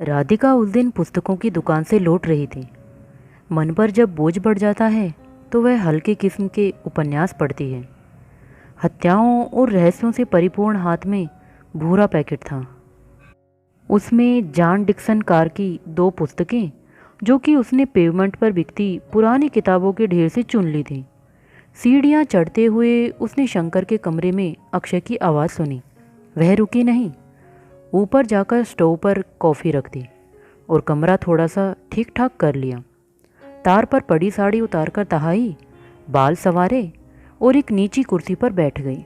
राधिका उस दिन पुस्तकों की दुकान से लौट रही थी। मन पर जब बोझ बढ़ जाता है तो वह हल्के किस्म के उपन्यास पढ़ती है। हत्याओं और रहस्यों से परिपूर्ण हाथ में भूरा पैकेट था। उसमें जॉन डिक्सन कार की 2 पुस्तकें, जो कि उसने पेवमेंट पर बिकती पुरानी किताबों के ढेर से चुन ली थी। सीढ़ियाँ चढ़ते हुए उसने शंकर के कमरे में अक्षय की आवाज़ सुनी। वह रुकी नहीं, ऊपर जाकर स्टोव पर कॉफ़ी रख दी और कमरा थोड़ा सा ठीक ठाक कर लिया। तार पर पड़ी साड़ी उतारकर तहाई, बाल संवारे और एक नीची कुर्सी पर बैठ गई।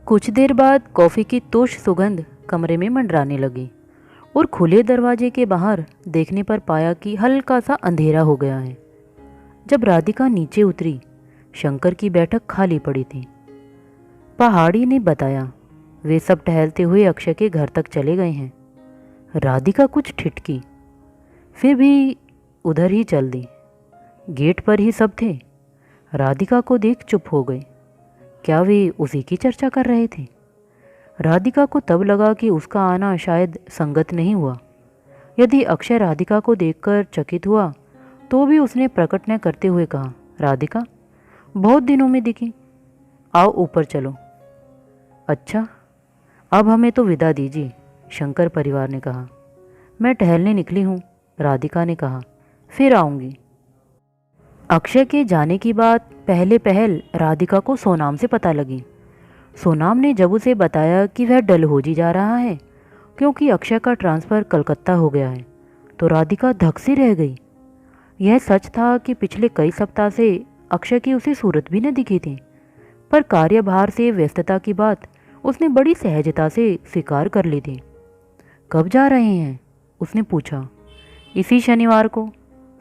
कुछ देर बाद कॉफ़ी की तोश सुगंध कमरे में मंडराने लगी और खुले दरवाजे के बाहर देखने पर पाया कि हल्का सा अंधेरा हो गया है। जब राधिका नीचे उतरी, शंकर की बैठक खाली पड़ी थी। पहाड़ी ने बताया वे सब टहलते हुए अक्षय के घर तक चले गए हैं। राधिका कुछ ठिठकी, फिर भी उधर ही चल दी। गेट पर ही सब थे। राधिका को देख चुप हो गई। क्या वे उसी की चर्चा कर रहे थे? राधिका को तब लगा कि उसका आना शायद संगत नहीं हुआ। यदि अक्षय राधिका को देखकर चकित हुआ तो भी उसने प्रकट न करते हुए कहा, राधिका, बहुत दिनों में दिखी, आओ ऊपर चलो। अच्छा, अब हमें तो विदा दीजिए, शंकर परिवार ने कहा। मैं टहलने निकली हूँ, राधिका ने कहा, फिर आऊँगी। अक्षय के जाने की बात पहले पहल राधिका को सोनाम से पता लगी। सोनाम ने जब उसे बताया कि वह डलहौजी जा रहा है क्योंकि अक्षय का ट्रांसफ़र कलकत्ता हो गया है, तो राधिका धक से रह गई। यह सच था कि पिछले कई सप्ताह से अक्षय की उसे सूरत भी न दिखी थी, पर कार्यभार से व्यस्तता की बात उसने बड़ी सहजता से स्वीकार कर ली थी। कब जा रहे हैं? उसने पूछा। इसी शनिवार को,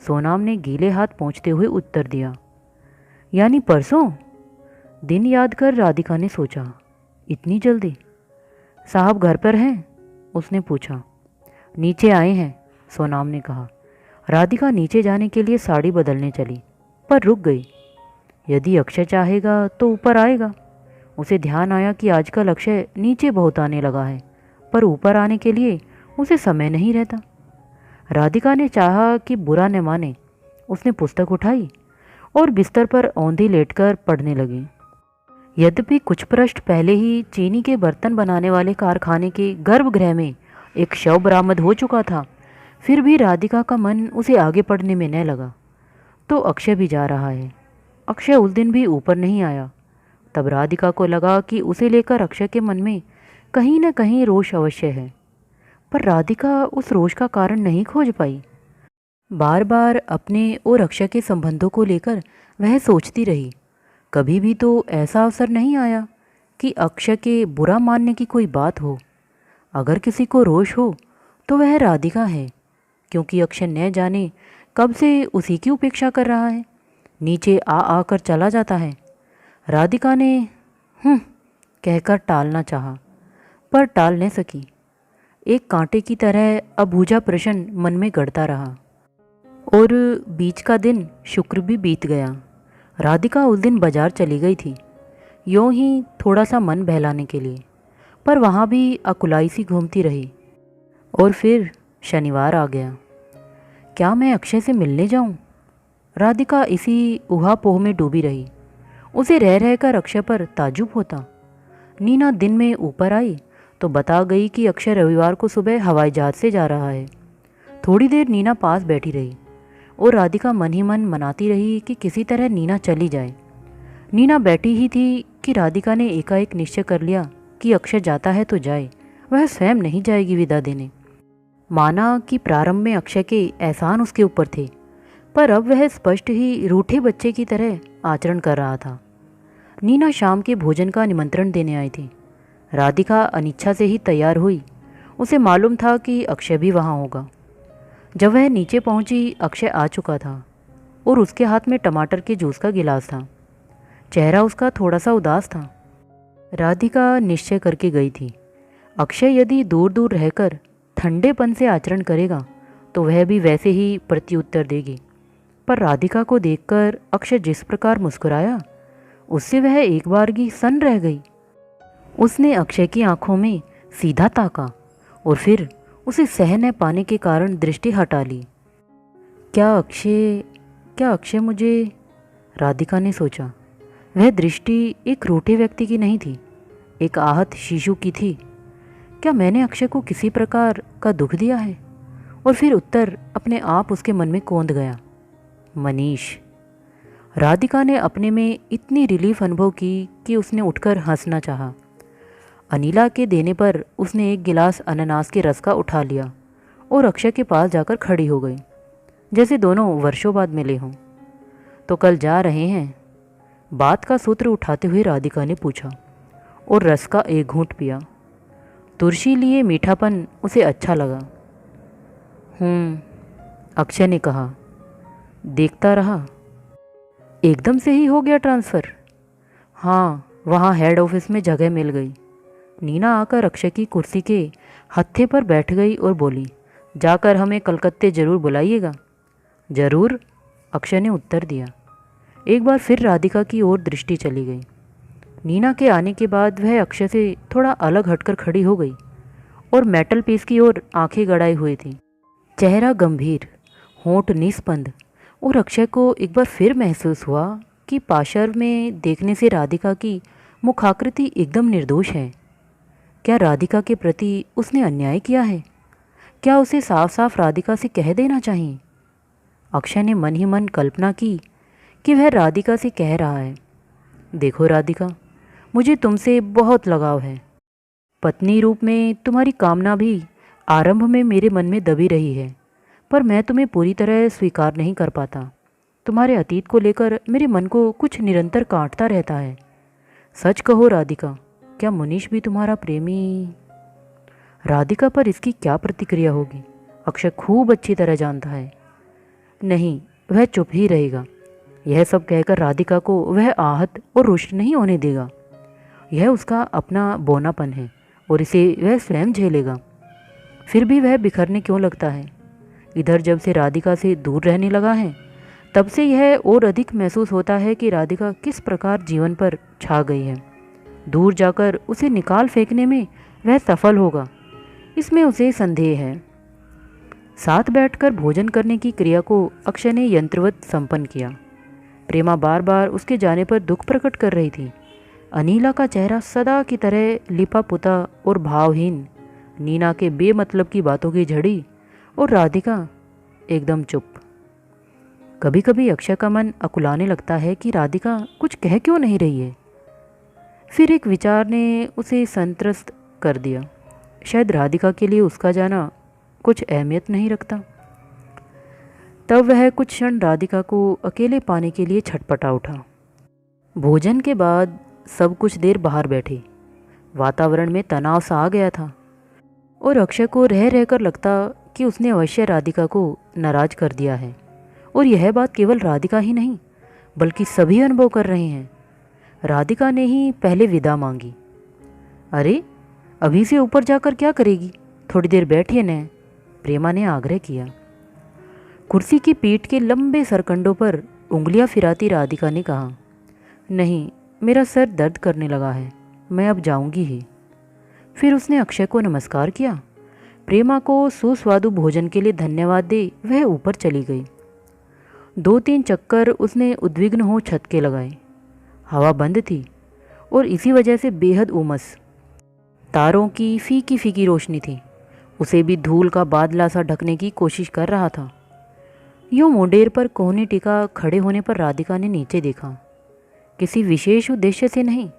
सोनाम ने गीले हाथ पोंछते हुए उत्तर दिया। यानी परसों? दिन याद कर राधिका ने सोचा, इतनी जल्दी? साहब घर पर हैं? उसने पूछा। नीचे आए हैं, सोनाम ने कहा। राधिका नीचे जाने के लिए साड़ी बदलने चली, पर रुक गई। यदि अक्षय चाहेगा तो ऊपर आएगा। उसे ध्यान आया कि आजकल अक्षय नीचे बहुत आने लगा है, पर ऊपर आने के लिए उसे समय नहीं रहता। राधिका ने चाहा कि बुरा न माने। उसने पुस्तक उठाई और बिस्तर पर औंधी लेटकर पढ़ने लगी। यद्यपि कुछ पृष्ठ पहले ही चीनी के बर्तन बनाने वाले कारखाने के गर्भगृह में एक शव बरामद हो चुका था, फिर भी राधिका का मन उसे आगे पढ़ने में न लगा। तो अक्षय भी जा रहा है। अक्षय उस दिन भी ऊपर नहीं आया। तब राधिका को लगा कि उसे लेकर अक्षय के मन में कहीं न कहीं रोष अवश्य है, पर राधिका उस रोष का कारण नहीं खोज पाई। बार बार अपने और अक्षय के संबंधों को लेकर वह सोचती रही। कभी भी तो ऐसा अवसर नहीं आया कि अक्षय के बुरा मानने की कोई बात हो। अगर किसी को रोष हो तो वह राधिका है, क्योंकि अक्षय न जाने कब से उसी की उपेक्षा कर रहा है, नीचे आ आकर चला जाता है। राधिका ने कहकर टालना चाहा, पर टाल न सकी। एक कांटे की तरह अबूझा प्रश्न मन में गड़ता रहा। और बीच का दिन शुक्र भी बीत गया। राधिका उस दिन बाजार चली गई थी, यूँ ही थोड़ा सा मन बहलाने के लिए, पर वहाँ भी अकुलाई सी घूमती रही। और फिर शनिवार आ गया। क्या मैं अक्षय से मिलने जाऊँ? राधिका इसी ऊहापोह में डूबी रही। उसे रह रहकर अक्षय पर ताजुब होता। नीना दिन में ऊपर आई तो बता गई कि अक्षय रविवार को सुबह हवाई जहाज़ से जा रहा है। थोड़ी देर नीना पास बैठी रही और राधिका मन ही मन मनाती रही कि किसी तरह नीना चली जाए। नीना बैठी ही थी कि राधिका ने एकाएक निश्चय कर लिया कि अक्षय जाता है तो जाए, वह स्वयं नहीं जाएगी विदा देने। माना कि प्रारंभ में अक्षय के एहसान उसके ऊपर थे, पर अब वह स्पष्ट ही रूठे बच्चे की तरह आचरण कर रहा था। नीना शाम के भोजन का निमंत्रण देने आई थी। राधिका अनिच्छा से ही तैयार हुई। उसे मालूम था कि अक्षय भी वहाँ होगा। जब वह नीचे पहुंची, अक्षय आ चुका था और उसके हाथ में टमाटर के जूस का गिलास था। चेहरा उसका थोड़ा सा उदास था। राधिका निश्चय करके गई थी, अक्षय यदि दूर दूर रहकर ठंडेपन से आचरण करेगा तो वह भी वैसे ही प्रत्युत्तर देगी। पर राधिका को देखकर अक्षय जिस प्रकार मुस्कुराया, उससे वह एक बारगी सन्न रह गई। उसने अक्षय की आंखों में सीधा ताका और फिर उसे सह न पाने के कारण दृष्टि हटा ली। क्या अक्षय मुझे, राधिका ने सोचा। वह दृष्टि एक रूठे व्यक्ति की नहीं थी, एक आहत शिशु की थी। क्या मैंने अक्षय को किसी प्रकार का दुख दिया है? और फिर उत्तर अपने आप उसके मन में कौंध गया, मनीष। राधिका ने अपने में इतनी रिलीफ अनुभव की कि उसने उठकर हंसना चाहा। अनिला के देने पर उसने एक गिलास अनानास के रस का उठा लिया और अक्षय के पास जाकर खड़ी हो गई, जैसे दोनों वर्षों बाद मिले हों। तो कल जा रहे हैं? बात का सूत्र उठाते हुए राधिका ने पूछा और रस का एक घूंट पिया। तुलसी लिए मीठापन उसे अच्छा लगा। अक्षय ने कहा। देखता रहा। एकदम से ही हो गया ट्रांसफ़र? हाँ, वहाँ हेड ऑफिस में जगह मिल गई। नीना आकर अक्षय की कुर्सी के हत्थे पर बैठ गई और बोली, जाकर हमें कलकत्ते ज़रूर बुलाइएगा। ज़रूर, अक्षय ने उत्तर दिया। एक बार फिर राधिका की ओर दृष्टि चली गई। नीना के आने के बाद वह अक्षय से थोड़ा अलग हटकर खड़ी हो गई और मेटल पीस की ओर आंखें गड़ाई हुई थी। चेहरा गंभीर, होंठ निस्पंद, और अक्षय को एक बार फिर महसूस हुआ कि पार्श्व में देखने से राधिका की मुखाकृति एकदम निर्दोष है। क्या राधिका के प्रति उसने अन्याय किया है? क्या उसे साफ साफ राधिका से कह देना चाहिए? अक्षय ने मन ही मन कल्पना की कि वह राधिका से कह रहा है, देखो राधिका, मुझे तुमसे बहुत लगाव है। पत्नी रूप में तुम्हारी कामना भी आरंभ में मेरे मन में दबी रही है, पर मैं तुम्हें पूरी तरह स्वीकार नहीं कर पाता। तुम्हारे अतीत को लेकर मेरे मन को कुछ निरंतर काटता रहता है। सच कहो राधिका, क्या मुनीश भी तुम्हारा प्रेमी? राधिका पर इसकी क्या प्रतिक्रिया होगी अक्षय खूब अच्छी तरह जानता है। नहीं, वह चुप ही रहेगा। यह सब कहकर राधिका को वह आहत और रुष्ट नहीं होने देगा। यह उसका अपना बौनापन है और इसे वह स्वयं झेलेगा। फिर भी वह बिखरने क्यों लगता है? इधर जब से राधिका से दूर रहने लगा है, तब से यह और अधिक महसूस होता है कि राधिका किस प्रकार जीवन पर छा गई है। दूर जाकर उसे निकाल फेंकने में वह सफल होगा, इसमें उसे संदेह है। साथ बैठकर भोजन करने की क्रिया को अक्षय ने यंत्रवत संपन्न किया। प्रेमा बार बार उसके जाने पर दुख प्रकट कर रही थी। अनीला का चेहरा सदा की तरह लिपा पुता और भावहीन, नीना के बेमतलब की बातों की झड़ी, और राधिका एकदम चुप। कभी कभी अक्षय का मन अकुलाने लगता है कि राधिका कुछ कह क्यों नहीं रही है। फिर एक विचार ने उसे संत्रस्त कर दिया। शायद राधिका के लिए उसका जाना कुछ अहमियत नहीं रखता। तब वह कुछ क्षण राधिका को अकेले पाने के लिए छटपटा उठा। भोजन के बाद सब कुछ देर बाहर बैठे। वातावरण में तनाव सा आ गया था और अक्षय को रह रहकर लगता कि उसने अवश्य राधिका को नाराज कर दिया है। और यह बात केवल राधिका ही नहीं, बल्कि सभी अनुभव कर रहे हैं। राधिका ने ही पहले विदा मांगी। अरे, अभी से ऊपर जाकर क्या करेगी? थोड़ी देर बैठिए न, प्रेमा ने आग्रह किया। कुर्सी की पीठ के लंबे सरकंडों पर उंगलियां फिराती राधिका ने कहा, नहीं, मेरा सर दर्द करने लगा है, मैं अब जाऊंगी ही। फिर उसने अक्षय को नमस्कार किया। प्रेमा को सुस्वादु भोजन के लिए धन्यवाद दे वह ऊपर चली गई। 2-3 चक्कर उसने उद्विग्न हो छत के लगाए। हवा बंद थी और इसी वजह से बेहद उमस। तारों की फीकी फीकी रोशनी थी। उसे भी धूल का बादला सा ढकने की कोशिश कर रहा था। यूँ मुंडेर पर कोहनी टिका खड़े होने पर राधिका ने नीचे देखा। किसी विशेष उद्देश्य से नहीं,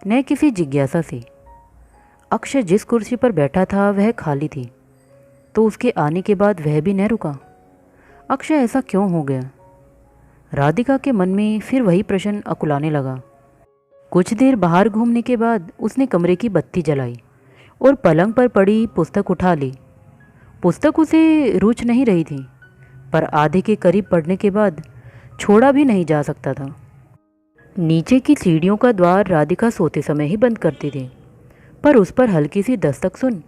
न किसी जिज्ञासा से। अक्षय जिस कुर्सी पर बैठा था वह खाली थी, तो उसके आने के बाद वह भी न रुका। अक्षय ऐसा क्यों हो गया? राधिका के मन में फिर वही प्रश्न अकुलाने लगा। कुछ देर बाहर घूमने के बाद उसने कमरे की बत्ती जलाई और पलंग पर पड़ी पुस्तक उठा ली। पुस्तक उसे रुच नहीं रही थी, पर आधे के करीब पढ़ने के बाद छोड़ा भी नहीं जा सकता था। नीचे की सीढ़ियों का द्वार राधिका सोते समय ही बंद करती थी, पर उस पर हल्की सी दस्तक सुन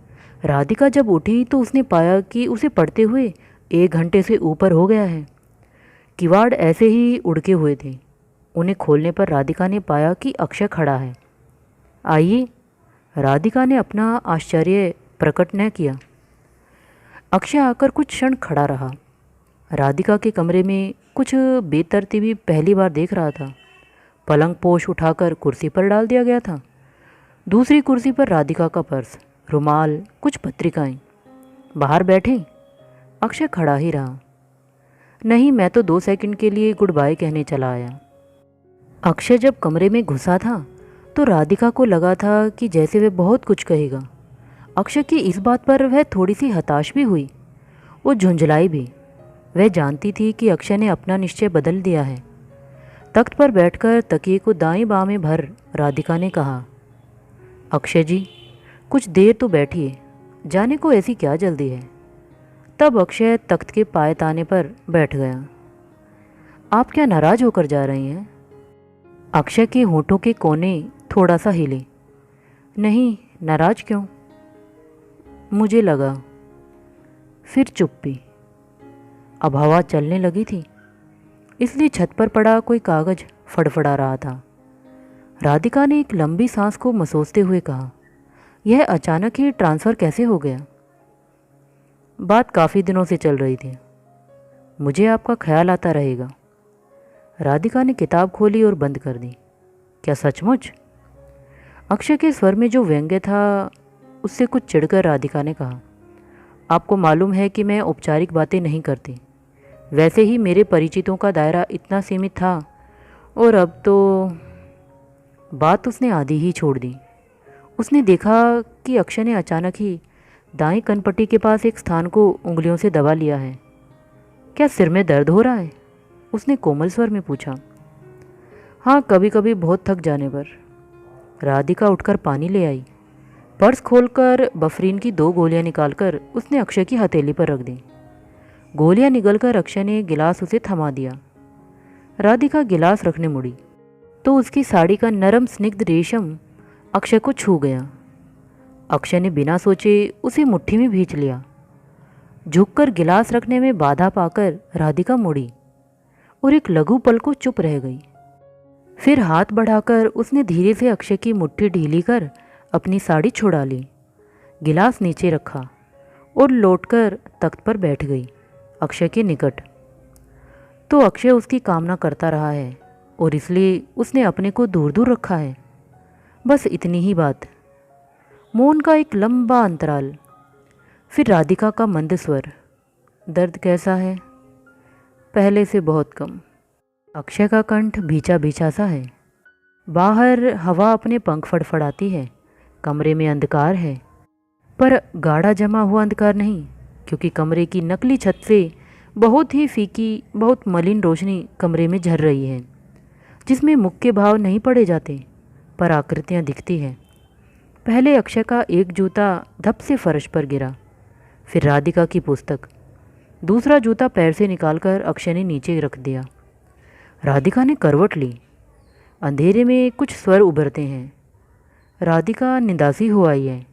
राधिका जब उठी तो उसने पाया कि उसे पढ़ते हुए 1 घंटे से ऊपर हो गया है। किवाड़ ऐसे ही उड़के हुए थे। उन्हें खोलने पर राधिका ने पाया कि अक्षय खड़ा है। आइए, राधिका ने अपना आश्चर्य प्रकट न किया। अक्षय आकर कुछ क्षण खड़ा रहा। राधिका के कमरे में कुछ बेतरतीबी पहली बार देख रहा था। पलंग पोश उठाकर कुर्सी पर डाल दिया गया था। दूसरी कुर्सी पर राधिका का पर्स, रुमाल, कुछ पत्रिकाएं। बाहर बैठे? अक्षय खड़ा ही रहा। नहीं, मैं तो 2 सेकंड के लिए गुड बाय कहने चला आया। अक्षय जब कमरे में घुसा था तो राधिका को लगा था कि जैसे वह बहुत कुछ कहेगा। अक्षय की इस बात पर वह थोड़ी सी हताश भी हुई। वो झुंझलाई भी। वह जानती थी कि अक्षय ने अपना निश्चय बदल दिया है। तख्त पर बैठकर तकिए को दाएं बाएं में भर राधिका ने कहा, अक्षय जी, कुछ देर तो बैठिए, जाने को ऐसी क्या जल्दी है। तब अक्षय तख्त के पायताने पर बैठ गया। आप क्या नाराज होकर जा रही हैं? अक्षय के होठों के कोने थोड़ा सा हिले। नहीं, नाराज क्यों? मुझे लगा। फिर चुप्पी। अब हवा चलने लगी थी, इसलिए छत पर पड़ा कोई कागज फड़फड़ा रहा था। राधिका ने एक लंबी सांस को मसोसते हुए कहा, यह अचानक ही ट्रांसफ़र कैसे हो गया? बात काफ़ी दिनों से चल रही थी। मुझे आपका ख्याल आता रहेगा। राधिका ने किताब खोली और बंद कर दी। क्या सचमुच? अक्षय के स्वर में जो व्यंग्य था उससे कुछ चिढ़कर राधिका ने कहा, आपको मालूम है कि मैं औपचारिक बातें नहीं करती। वैसे ही मेरे परिचितों का दायरा इतना सीमित था, और अब तो। बात उसने आधी ही छोड़ दी। उसने देखा कि अक्षय ने अचानक ही दाएं कनपट्टी के पास एक स्थान को उंगलियों से दबा लिया है। क्या सिर में दर्द हो रहा है? उसने कोमल स्वर में पूछा। हाँ, कभी कभी बहुत थक जाने पर। राधिका उठकर पानी ले आई। पर्स खोलकर बफरीन की 2 गोलियां निकालकर उसने अक्षय की हथेली पर रख दी। गोलियां निगलकर अक्षय ने गिलास उसे थमा दिया। राधिका गिलास रखने मुड़ी तो उसकी साड़ी का नरम स्निग्ध रेशम अक्षय को छू गया। अक्षय ने बिना सोचे उसे मुट्ठी में भींच लिया। झुककर गिलास रखने में बाधा पाकर राधिका मुड़ी और एक लघु पल को चुप रह गई। फिर हाथ बढ़ाकर उसने धीरे से अक्षय की मुट्ठी ढीली कर अपनी साड़ी छुड़ा ली। गिलास नीचे रखा और लौटकर तख्त पर बैठ गई, अक्षय के निकट। तो अक्षय उसकी कामना करता रहा है और इसलिए उसने अपने को दूर दूर रखा है। बस इतनी ही बात। मौन का एक लंबा अंतराल। फिर राधिका का मंद स्वर, दर्द कैसा है? पहले से बहुत कम। अक्षय का कंठ भीचा भीचा सा है। बाहर हवा अपने पंख फड़फड़ाती है। कमरे में अंधकार है, पर गाढ़ा जमा हुआ अंधकार नहीं, क्योंकि कमरे की नकली छत से बहुत ही फीकी, बहुत मलिन रोशनी कमरे में झर रही है, जिसमें मुख के भाव नहीं पड़े जाते, पर आकृतियाँ दिखती हैं। पहले अक्षय का एक जूता धप से फर्श पर गिरा, फिर राधिका की पुस्तक। दूसरा जूता पैर से निकालकर अक्षय ने नीचे रख दिया। राधिका ने करवट ली। अंधेरे में कुछ स्वर उभरते हैं। राधिका निदासी हो आई है,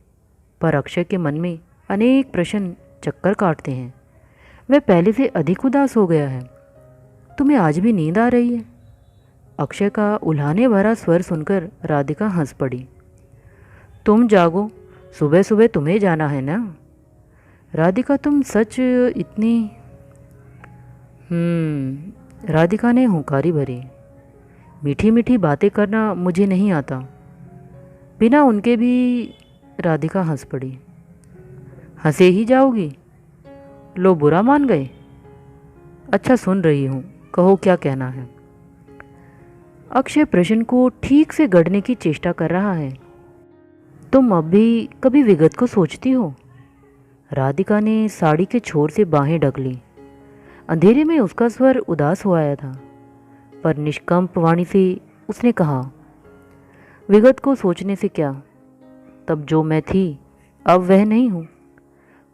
पर अक्षय के मन में अनेक प्रश्न चक्कर काटते हैं। वह पहले से अधिक उदास हो गया है। तुम्हें आज भी नींद आ रही है? अक्षय का उल्हाने भरा स्वर सुनकर राधिका हंस पड़ी। तुम जागो, सुबह सुबह तुम्हें जाना है ना। राधिका, तुम सच इतनी। राधिका ने हुंकारी भरी। मीठी मीठी बातें करना मुझे नहीं आता। बिना उनके भी। राधिका हंस पड़ी। हंसे ही जाओगी? लो, बुरा मान गए? अच्छा, सुन रही हूँ, कहो क्या कहना है। अक्षय प्रश्न को ठीक से गढ़ने की चेष्टा कर रहा है। तुम अब भी कभी विगत को सोचती हो? राधिका ने साड़ी के छोर से बाहें ढक ली। अंधेरे में उसका स्वर उदास हो आया था, पर निष्कंप वाणी से उसने कहा, विगत को सोचने से क्या? तब जो मैं थी अब वह नहीं हूँ।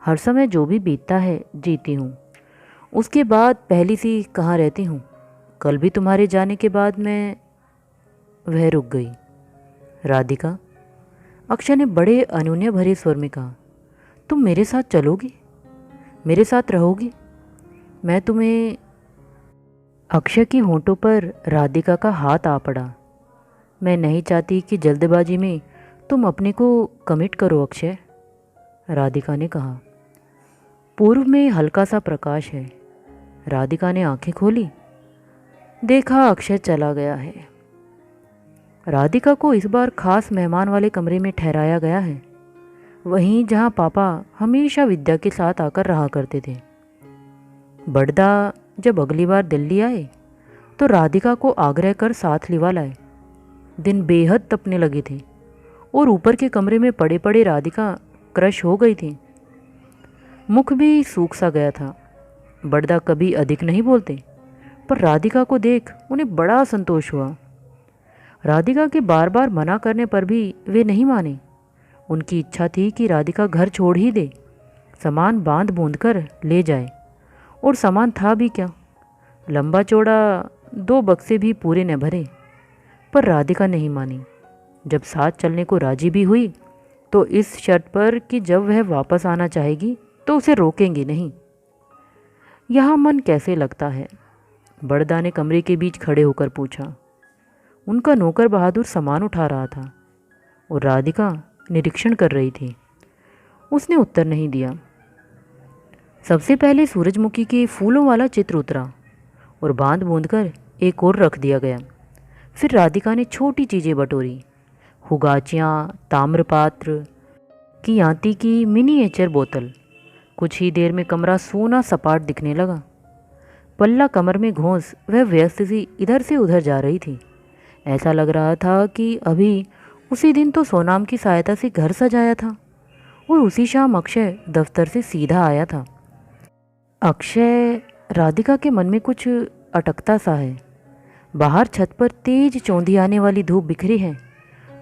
हर समय जो भी बीतता है जीती हूँ। उसके बाद पहली सी कहाँ रहती हूँ। कल भी तुम्हारे जाने के बाद मैं। वह रुक गई। राधिका, अक्षय ने बड़े अन्योन्य भरे स्वर में कहा, तुम मेरे साथ चलोगी? मेरे साथ रहोगी? मैं तुम्हें। अक्षय की होंठों पर राधिका का हाथ आ पड़ा। मैं नहीं चाहती कि जल्दबाजी में तुम अपने को कमिट करो अक्षय, राधिका ने कहा। पूर्व में हल्का सा प्रकाश है। राधिका ने आंखें खोली, देखा अक्षय चला गया है। राधिका को इस बार खास मेहमान वाले कमरे में ठहराया गया है, वहीं जहां पापा हमेशा विद्या के साथ आकर रहा करते थे। बड़दा जब अगली बार दिल्ली आए तो राधिका को आग्रह कर साथ लिवा लाए। दिन बेहद तपने लगे थे और ऊपर के कमरे में पड़े पड़े राधिका क्रश हो गई थी। मुख भी सूख सा गया था। बड़दा कभी अधिक नहीं बोलते, पर राधिका को देख उन्हें बड़ा संतोष हुआ। राधिका के बार बार मना करने पर भी वे नहीं माने। उनकी इच्छा थी कि राधिका घर छोड़ ही दे, सामान बांध बूंद कर ले जाए। और सामान था भी क्या, लंबा चौड़ा 2 बक्से भी पूरे न भरे। पर राधिका नहीं मानी। जब साथ चलने को राजी भी हुई तो इस शर्त पर कि जब वह वापस आना चाहेगी तो उसे रोकेंगे नहीं। यहाँ मन कैसे लगता है? बड़दा ने कमरे के बीच खड़े होकर पूछा। उनका नौकर बहादुर सामान उठा रहा था और राधिका निरीक्षण कर रही थी। उसने उत्तर नहीं दिया। सबसे पहले सूरजमुखी के फूलों वाला चित्र उतरा और बांध बूंद कर एक और रख दिया गया। फिर राधिका ने छोटी चीज़ें बटोरी, हुगाचियाँ, ताम्रपात्र, की आंटी की मिनीएचर बोतल। कुछ ही देर में कमरा सोना सपाट दिखने लगा। पल्ला कमर में घोंस वह व्यस्त सी इधर से उधर जा रही थी। ऐसा लग रहा था कि अभी उसी दिन तो सोनाम की सहायता से घर सजाया था और उसी शाम अक्षय दफ्तर से सीधा आया था। अक्षय, राधिका के मन में कुछ अटकता सा है। बाहर छत पर तेज चौंधी आने वाली धूप बिखरी है।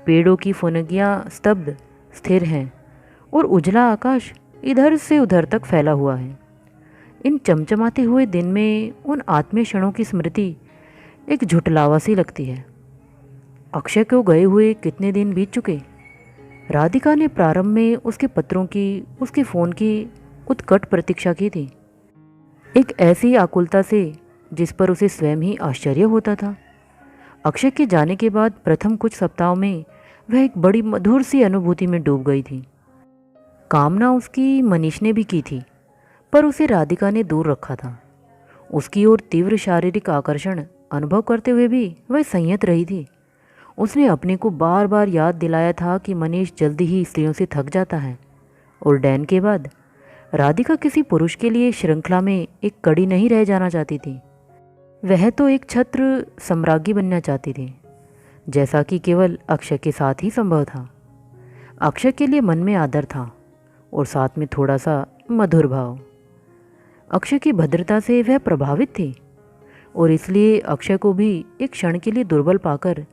पेड़ों की फुनगियाँ स्तब्ध स्थिर हैं और उजला आकाश इधर से उधर तक फैला हुआ है। इन चमचमाते हुए दिन में उन आत्मीय क्षणों की स्मृति एक झुटलावा सी लगती है। अक्षय को गए हुए कितने दिन बीत चुके। राधिका ने प्रारंभ में उसके पत्रों की, उसके फ़ोन की उत्कट प्रतीक्षा की थी, एक ऐसी आकुलता से जिस पर उसे स्वयं ही आश्चर्य होता था। अक्षय के जाने के बाद प्रथम कुछ सप्ताहों में वह एक बड़ी मधुर सी अनुभूति में डूब गई थी। कामना उसकी मनीष ने भी की थी, पर उसे राधिका ने दूर रखा था। उसकी ओर तीव्र शारीरिक आकर्षण अनुभव करते हुए भी वह संयत रही थी। उसने अपने को बार बार याद दिलाया था कि मनीष जल्दी ही स्त्रियों से थक जाता है और डैन के बाद राधिका किसी पुरुष के लिए श्रृंखला में एक कड़ी नहीं रह जाना चाहती थी। वह तो एक छत्र सम्राज्ञी बनना चाहती थी, जैसा कि केवल अक्षय के साथ ही संभव था। अक्षय के लिए मन में आदर था और साथ में थोड़ा सा मधुर भाव। अक्षय की भद्रता से वह प्रभावित थी और इसलिए अक्षय को भी एक क्षण के लिए दुर्बल पाकर,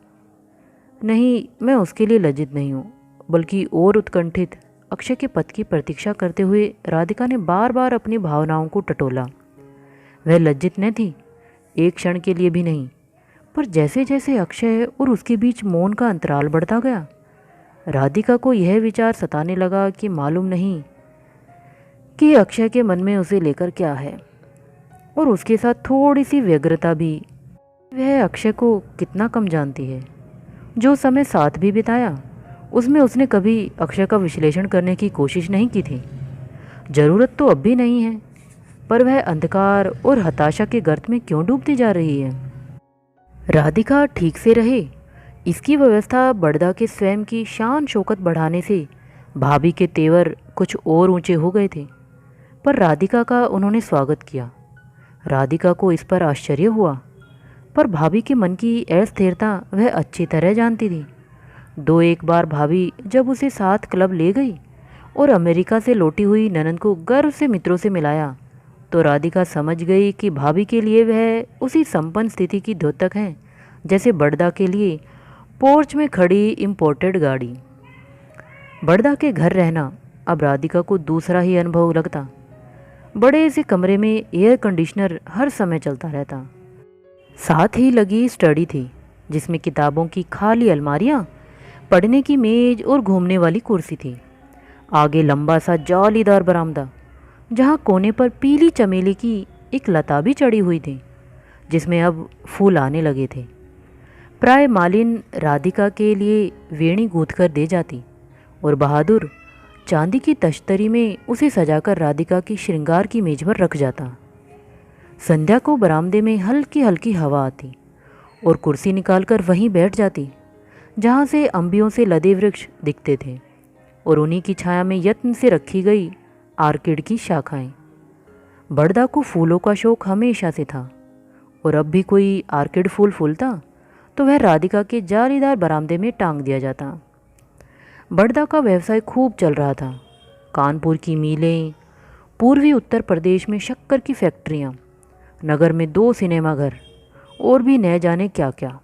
नहीं, मैं उसके लिए लज्जित नहीं हूँ, बल्कि और उत्कंठित अक्षय के पद की प्रतीक्षा करते हुए राधिका ने बार बार अपनी भावनाओं को टटोला। वह लज्जित न थी, एक क्षण के लिए भी नहीं। पर जैसे जैसे अक्षय और उसके बीच मौन का अंतराल बढ़ता गया, राधिका को यह विचार सताने लगा कि मालूम नहीं कि अक्षय के मन में उसे लेकर क्या है, और उसके साथ थोड़ी सी व्यग्रता भी। वह अक्षय को कितना कम जानती है। जो समय साथ भी बिताया उसमें उसने कभी अक्षय का विश्लेषण करने की कोशिश नहीं की थी। ज़रूरत तो अब भी नहीं है, पर वह अंधकार और हताशा के गर्त में क्यों डूबती जा रही है? राधिका ठीक से रहे, इसकी व्यवस्था बड़दा के स्वयं की शान शौकत बढ़ाने से भाभी के तेवर कुछ और ऊंचे हो गए थे। पर राधिका का उन्होंने स्वागत किया। राधिका को इस पर आश्चर्य हुआ, पर भाभी के मन की अस्थिरता वह अच्छी तरह जानती थी। 2-1 बार भाभी जब उसे साथ क्लब ले गई और अमेरिका से लौटी हुई ननद को गर्व से मित्रों से मिलाया, तो राधिका समझ गई कि भाभी के लिए वह उसी संपन्न स्थिति की द्योतक हैं जैसे बड़दा के लिए पोर्च में खड़ी इम्पोर्टेड गाड़ी। बड़दा के घर रहना अब राधिका को दूसरा ही अनुभव लगता। बड़े से कमरे में एयर कंडीशनर हर समय चलता रहता। साथ ही लगी स्टडी थी, जिसमें किताबों की खाली अलमारियाँ, पढ़ने की मेज और घूमने वाली कुर्सी थी। आगे लंबा सा जालीदार बरामदा, जहाँ कोने पर पीली चमेली की एक लता भी चढ़ी हुई थी, जिसमें अब फूल आने लगे थे। प्राय मालिन राधिका के लिए वेणी गूंथ कर दे जाती और बहादुर चांदी की तश्तरी में उसे सजाकर राधिका की श्रृंगार की मेज पर रख जाता। संध्या को बरामदे में हल्की हल्की हवा आती और कुर्सी निकालकर वहीं बैठ जाती जहाँ से अंबियों से लदे वृक्ष दिखते थे और उन्हीं की छाया में यत्न से रखी गई आर्किड की शाखाएं। बड़दा को फूलों का शौक हमेशा से था और अब भी कोई आर्किड फूल फूलता तो वह राधिका के जालीदार बरामदे में टांग दिया जाता। बड़दा का व्यवसाय खूब चल रहा था। कानपुर की मीलें, पूर्वी उत्तर प्रदेश में शक्कर की फैक्ट्रियाँ, नगर में 2 सिनेमाघर और भी न जाने क्या क्या।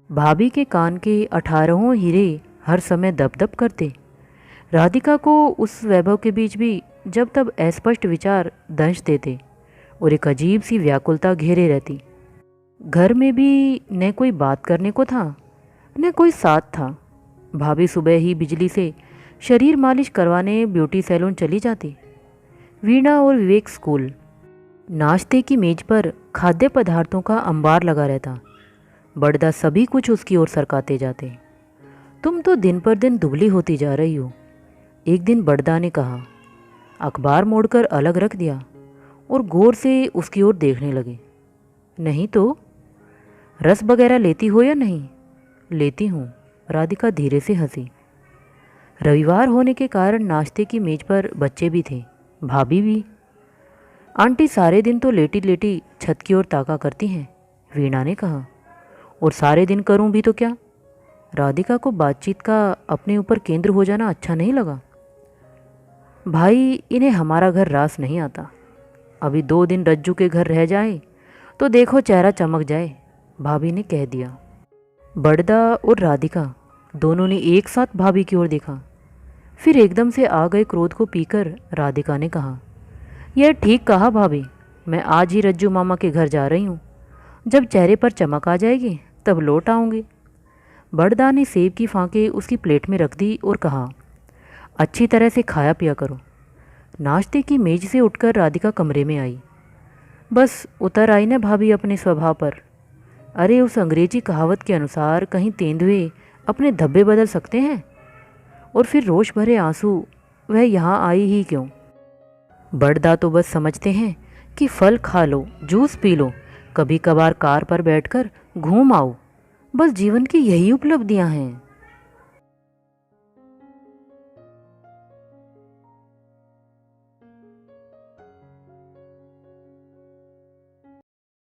भाभी के कान के 18 हीरे हर समय दब दब करते। राधिका को उस वैभव के बीच भी जब तब अस्पष्ट विचार दंश देते और एक अजीब सी व्याकुलता घेरे रहती। घर में भी न कोई बात करने को था न कोई साथ था। भाभी सुबह ही बिजली से शरीर मालिश करवाने ब्यूटी सैलून चली जाती। वीणा और विवेक स्कूल। नाश्ते की मेज पर खाद्य पदार्थों का अंबार लगा रहता। बड़दा सभी कुछ उसकी ओर सरकाते जाते। तुम तो दिन पर दिन दुबली होती जा रही हो, एक दिन बड़दा ने कहा। अखबार मोड़कर अलग रख दिया और गौर से उसकी ओर देखने लगे। नहीं तो रस वगैरह लेती हो या नहीं? लेती हूँ, राधिका धीरे से हंसी। रविवार होने के कारण नाश्ते की मेज पर बच्चे भी थे, भाभी भी। आंटी सारे दिन तो लेटी लेटी छत की ओर ताका करती हैं, वीणा ने कहा। और सारे दिन करूं भी तो क्या? राधिका को बातचीत का अपने ऊपर केंद्र हो जाना अच्छा नहीं लगा। भाई, इन्हें हमारा घर रास नहीं आता। अभी 2 दिन रज्जू के घर रह जाए तो देखो चेहरा चमक जाए, भाभी ने कह दिया। बड़दा और राधिका दोनों ने एक साथ भाभी की ओर देखा। फिर एकदम से आ गए क्रोध को पीकर राधिका ने कहा, यह ठीक कहा भाभी, मैं आज ही रज्जू मामा के घर जा रही हूँ। जब चेहरे पर चमक आ जाएगी तब लौट आऊँगी। बड़दा ने सेब की फांके उसकी प्लेट में रख दी और कहा, अच्छी तरह से खाया पिया करो। नाश्ते की मेज से उठकर राधिका कमरे में आई। बस उतर आई न भाभी अपने स्वभाव पर। अरे उस अंग्रेजी कहावत के अनुसार कहीं तेंदुए अपने धब्बे बदल सकते हैं? और फिर रोष भरे आंसू, वह यहाँ आई ही क्यों? बड़दा तो बस समझते हैं कि फल खा लो, जूस पी लो, कभी कभार कार पर बैठकर घूम आओ, बस जीवन की यही उपलब्धियाँ हैं।